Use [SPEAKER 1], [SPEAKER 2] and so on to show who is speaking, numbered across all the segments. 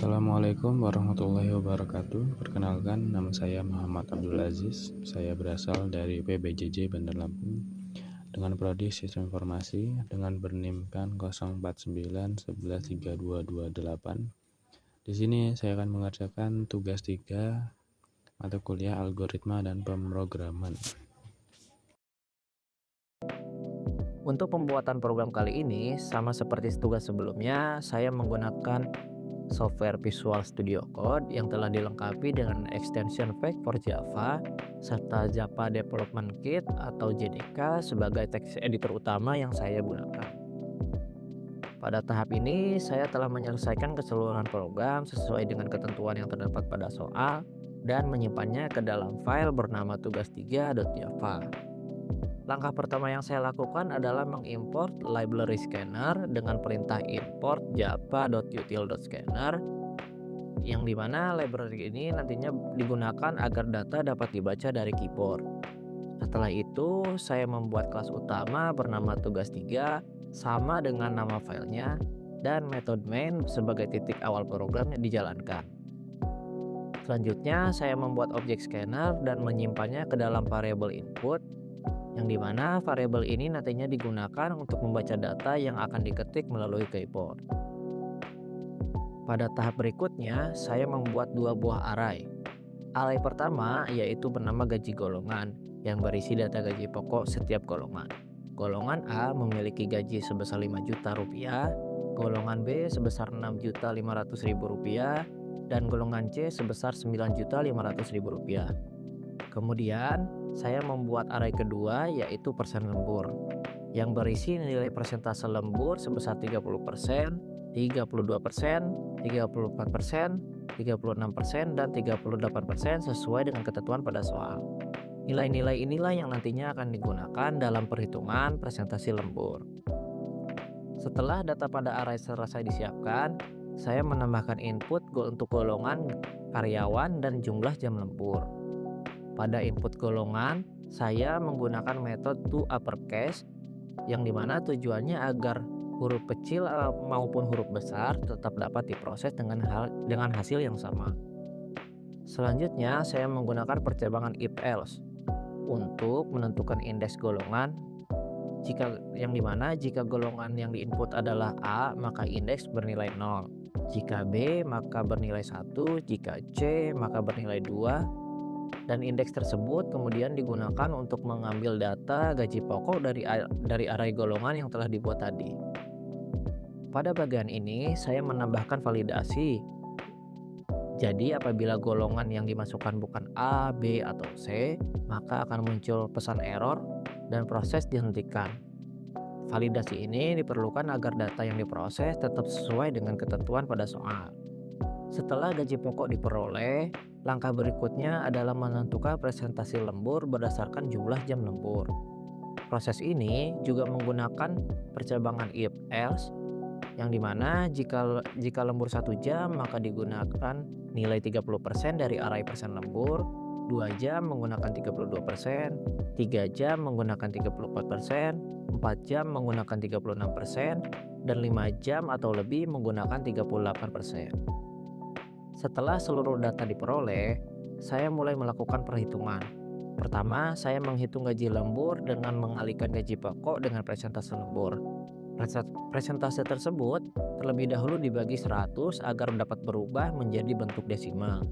[SPEAKER 1] Assalamualaikum warahmatullahi wabarakatuh. Perkenalkan, nama saya Muhammad Abdul Aziz. Saya berasal dari PBJJ Bandar Lampung dengan prodi Sistem Informasi dengan bernimkan 049113228. Di sini saya akan mengerjakan tugas 3 mata kuliah algoritma dan pemrograman.
[SPEAKER 2] Untuk pembuatan program kali ini, sama seperti tugas sebelumnya, saya menggunakan software Visual Studio Code yang telah dilengkapi dengan extension pack for Java serta Java Development Kit atau JDK sebagai text editor utama yang saya gunakan. Pada tahap ini, saya telah menyelesaikan keseluruhan program sesuai dengan ketentuan yang terdapat pada soal dan menyimpannya ke dalam file bernama tugas3.java. Langkah pertama yang saya lakukan adalah mengimport library scanner dengan perintah import java.util.scanner, yang dimana library ini nantinya digunakan agar data dapat dibaca dari keyboard. Setelah itu, saya membuat kelas utama bernama tugas3 sama dengan nama filenya dan metode main sebagai titik awal program yang dijalankan. Selanjutnya, saya membuat objek scanner dan menyimpannya ke dalam variabel input, yang dimana variabel ini nantinya digunakan untuk membaca data yang akan diketik melalui keyboard. Pada tahap berikutnya, saya membuat dua buah array. Array pertama yaitu bernama gaji golongan yang berisi data gaji pokok setiap golongan. Golongan A memiliki gaji sebesar 5 juta rupiah, golongan B sebesar 6.500.000 rupiah, dan golongan C sebesar 9.500.000 rupiah. Kemudian, saya membuat array kedua yaitu persen lembur yang berisi nilai persentase lembur sebesar 30%, 32%, 34%, 36%, dan 38% sesuai dengan ketentuan pada soal. Nilai-nilai inilah yang nantinya akan digunakan dalam perhitungan presentasi lembur. Setelah data pada array selesai disiapkan, saya menambahkan input untuk golongan karyawan dan jumlah jam lembur. Pada input golongan, saya menggunakan metode toUpperCase yang dimana tujuannya agar huruf kecil maupun huruf besar tetap dapat diproses dengan hasil yang sama. Selanjutnya, saya menggunakan percabangan if-else untuk menentukan indeks golongan. Jika golongan yang diinput adalah A, maka indeks bernilai 0. Jika B, maka bernilai 1. Jika C, maka bernilai 2. Dan indeks tersebut kemudian digunakan untuk mengambil data gaji pokok dari array golongan yang telah dibuat tadi. Pada bagian ini saya menambahkan validasi. Jadi apabila golongan yang dimasukkan bukan A, B, atau C, maka akan muncul pesan error dan proses dihentikan. Validasi ini diperlukan agar data yang diproses tetap sesuai dengan ketentuan pada soal. Setelah gaji pokok diperoleh, langkah berikutnya adalah menentukan presentasi lembur berdasarkan jumlah jam lembur. Proses ini juga menggunakan percabangan if-else, yang dimana jika lembur 1 jam maka digunakan nilai 30% dari array persen lembur, 2 jam menggunakan 32%, 3 jam menggunakan 34%, 4 jam menggunakan 36%, dan 5 jam atau lebih menggunakan 38%. Setelah seluruh data diperoleh, saya mulai melakukan perhitungan. Pertama, saya menghitung gaji lembur dengan mengalihkan gaji pokok dengan presentase lembur. Presentase tersebut terlebih dahulu dibagi 100 agar dapat berubah menjadi bentuk desimal.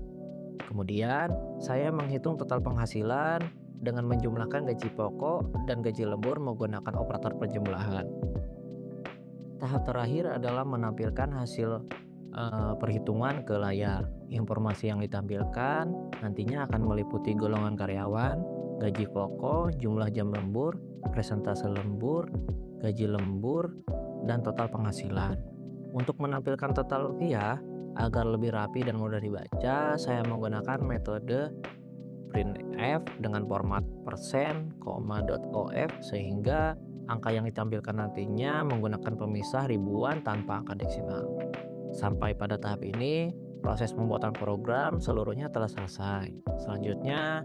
[SPEAKER 2] Kemudian, saya menghitung total penghasilan dengan menjumlahkan gaji pokok dan gaji lembur menggunakan operator penjumlahan. Tahap terakhir adalah menampilkan hasil perhitungan ke layar. Informasi yang ditampilkan nantinya akan meliputi golongan karyawan, gaji pokok, jumlah jam lembur, presentase lembur, gaji lembur, dan total penghasilan. Untuk menampilkan total rupiah agar lebih rapi dan mudah dibaca, saya menggunakan metode printf dengan format persen, .of sehingga angka yang ditampilkan nantinya menggunakan pemisah ribuan tanpa angka deksimal. Sampai pada tahap ini, proses pembuatan program seluruhnya telah selesai. Selanjutnya,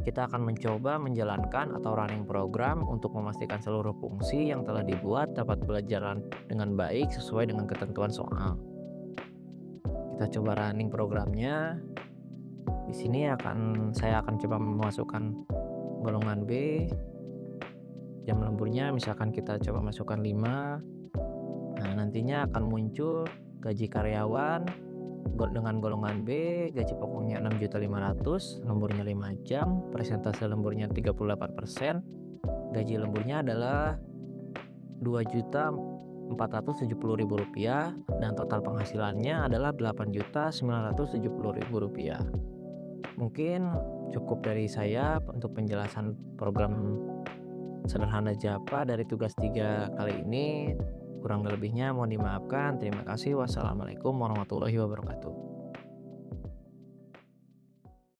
[SPEAKER 2] kita akan mencoba menjalankan atau running program untuk memastikan seluruh fungsi yang telah dibuat dapat berjalan dengan baik sesuai dengan ketentuan soal. Kita coba running programnya. Di sini saya akan coba memasukkan golongan B. Jam lemburnya misalkan kita coba masukkan 5. Nah, nantinya akan muncul gaji karyawan dengan golongan B, gaji pokoknya 6.500.000, lemburnya 5 jam, persentase lemburnya 38%, gaji lemburnya adalah Rp2.470.000 dan total penghasilannya adalah Rp8.970.000. Mungkin cukup dari saya untuk penjelasan program sederhana Japa dari tugas 3 kali ini. Kurang lebihnya mohon dimaafkan. Terima kasih. Wassalamualaikum warahmatullahi wabarakatuh.